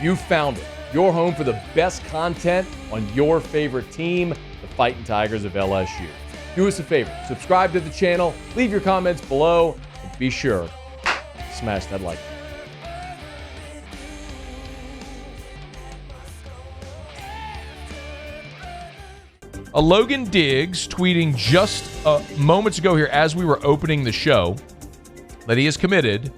You found it. Your home for the best content on your favorite team, the Fighting Tigers of LSU. Do us a favor, subscribe to the channel, leave your comments below, and be sure to smash that like button. Logan Diggs tweeting just moments ago here as we were opening the show that he is committed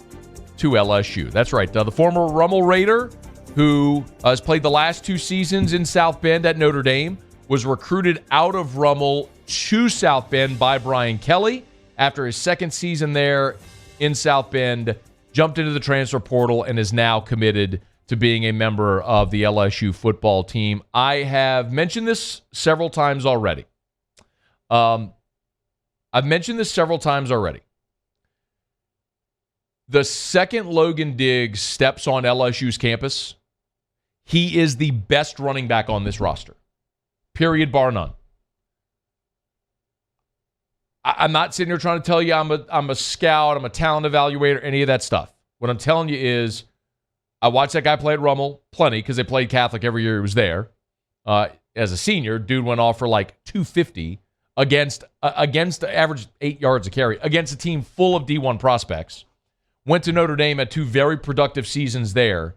to LSU. That's right. The former Rummel Raider who has played the last 2 seasons in South Bend at Notre Dame, was recruited out of Rummel to South Bend by Brian Kelly. After his second season there in South Bend, jumped into the transfer portal and is now committed to being a member of the LSU football team. I have mentioned this several times already. The second Logan Diggs steps on LSU's campus, he is the best running back on this roster. Period, bar none. I'm not sitting here trying to tell you I'm a scout, I'm a talent evaluator, any of that stuff. What I'm telling you is I watched that guy play at Rummel plenty because they played Catholic every year he was there. As a senior, dude went off for like 250 against average 8 yards a carry against a team full of D1 prospects. Went to Notre Dame at 2 very productive seasons there.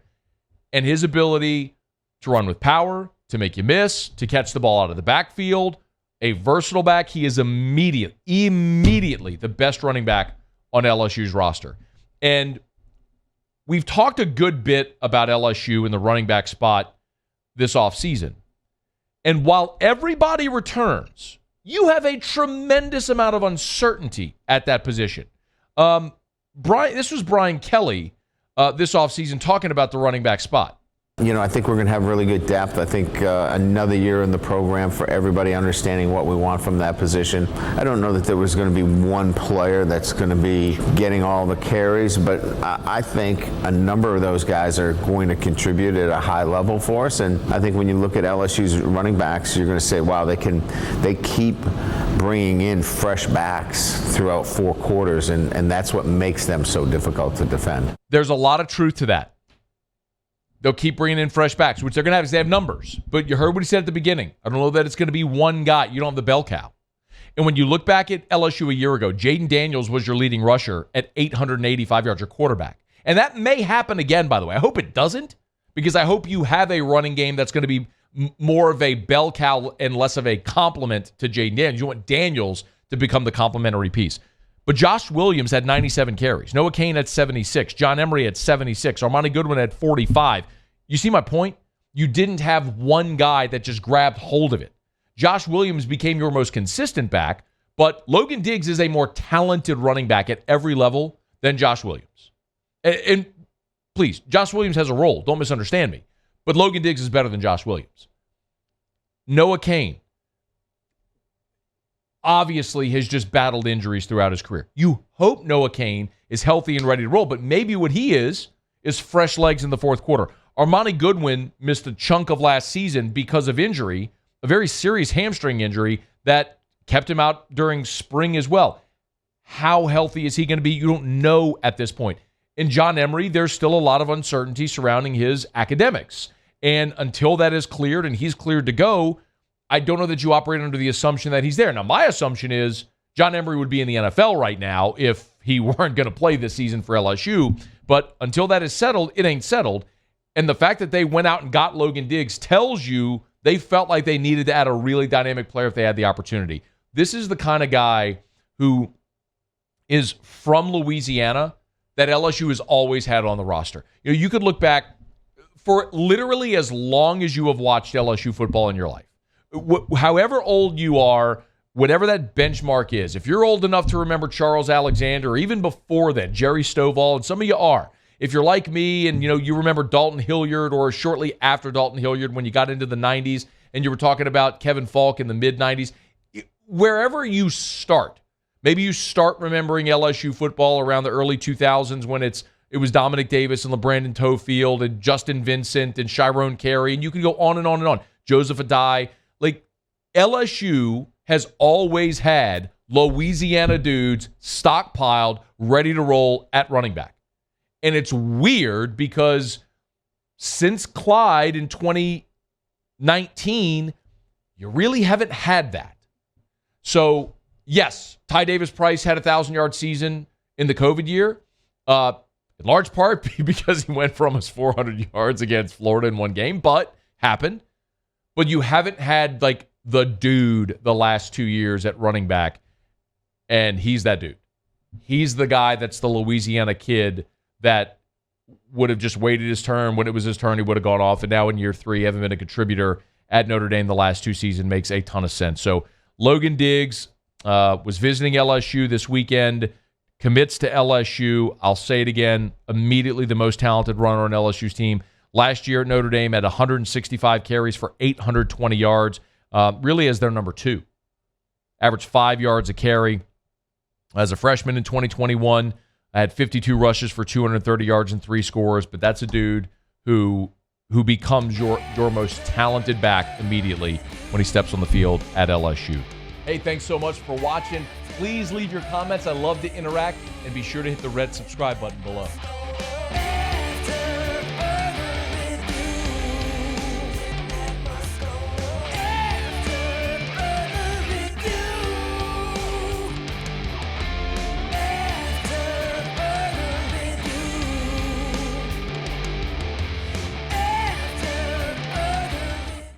And his ability to run with power, to make you miss, to catch the ball out of the backfield, a versatile back, he is immediately the best running back on LSU's roster. And we've talked a good bit about LSU in the running back spot this offseason. And while everybody returns, you have a tremendous amount of uncertainty at that position. This was Brian Kelly this offseason talking about the running back spot. You know, I think we're going to have really good depth. I think another year in the program for everybody understanding what we want from that position. I don't know that there was going to be one player that's going to be getting all the carries, but I think a number of those guys are going to contribute at a high level for us. And I think when you look at LSU's running backs, you're going to say, wow, they keep bringing in fresh backs throughout 4 quarters, and that's what makes them so difficult to defend. There's a lot of truth to that. They'll keep bringing in fresh backs, which they're going to have because they have numbers. But you heard what he said at the beginning. I don't know that it's going to be one guy. You don't have the bell cow. And when you look back at LSU a year ago, Jaden Daniels was your leading rusher at 885 yards, your quarterback. And that may happen again, by the way. I hope it doesn't, because I hope you have a running game that's going to be more of a bell cow and less of a complement to Jaden Daniels. You want Daniels to become the complementary piece. But Josh Williams had 97 carries. Noah Cain had 76. John Emery had 76. Armani Goodwin had 45. You see my point? You didn't have one guy that just grabbed hold of it. Josh Williams became your most consistent back, but Logan Diggs is a more talented running back at every level than Josh Williams. And please, Josh Williams has a role. Don't misunderstand me. But Logan Diggs is better than Josh Williams. Noah Cain obviously has just battled injuries throughout his career. You hope Noah Cain is healthy and ready to roll, but maybe what he is fresh legs in the fourth quarter. Armani Goodwin missed a chunk of last season because of injury, a very serious hamstring injury that kept him out during spring as well. How healthy is he going to be? You don't know at this point. In John Emery, there's still a lot of uncertainty surrounding his academics. And until that is cleared and he's cleared to go, I don't know that you operate under the assumption that he's there. Now, my assumption is John Emery would be in the NFL right now if he weren't going to play this season for LSU. But until that is settled, it ain't settled. And the fact that they went out and got Logan Diggs tells you they felt like they needed to add a really dynamic player if they had the opportunity. This is the kind of guy who is from Louisiana that LSU has always had on the roster. You know, you could look back for literally as long as you have watched LSU football in your life. However old you are, whatever that benchmark is, if you're old enough to remember Charles Alexander, or even before that, Jerry Stovall, and some of you are, if you're like me and you remember Dalton Hilliard, or shortly after Dalton Hilliard when you got into the 90s and you were talking about Kevin Falk in the mid-90s, wherever you start, maybe you start remembering LSU football around the early 2000s when it was Dominic Davis and LeBrandon Toefield and Justin Vincent and Shyrone Carey, and you can go on and on and on. Joseph Adai. Like, LSU has always had Louisiana dudes stockpiled, ready to roll at running back. And it's weird because since Clyde in 2019, you really haven't had that. So, yes, Ty Davis-Price had a 1,000-yard season in the COVID year, in large part because he went for almost 400 yards against Florida in one game, but happened. But you haven't had, like, the dude the last 2 years at running back, and he's that dude. He's the guy that's the Louisiana kid that would have just waited his turn. When it was his turn, he would have gone off. And now in year 3, having been a contributor at Notre Dame the last 2 seasons makes a ton of sense. So Logan Diggs was visiting LSU this weekend, commits to LSU. I'll say it again, immediately the most talented runner on LSU's team. Last year at Notre Dame had 165 carries for 820 yards, really as their number 2. Averaged 5 yards a carry. As a freshman in 2021, I had 52 rushes for 230 yards and 3 scores, but that's a dude who becomes your most talented back immediately when he steps on the field at LSU. Hey, thanks so much for watching. Please leave your comments. I love to interact, and be sure to hit the red subscribe button below.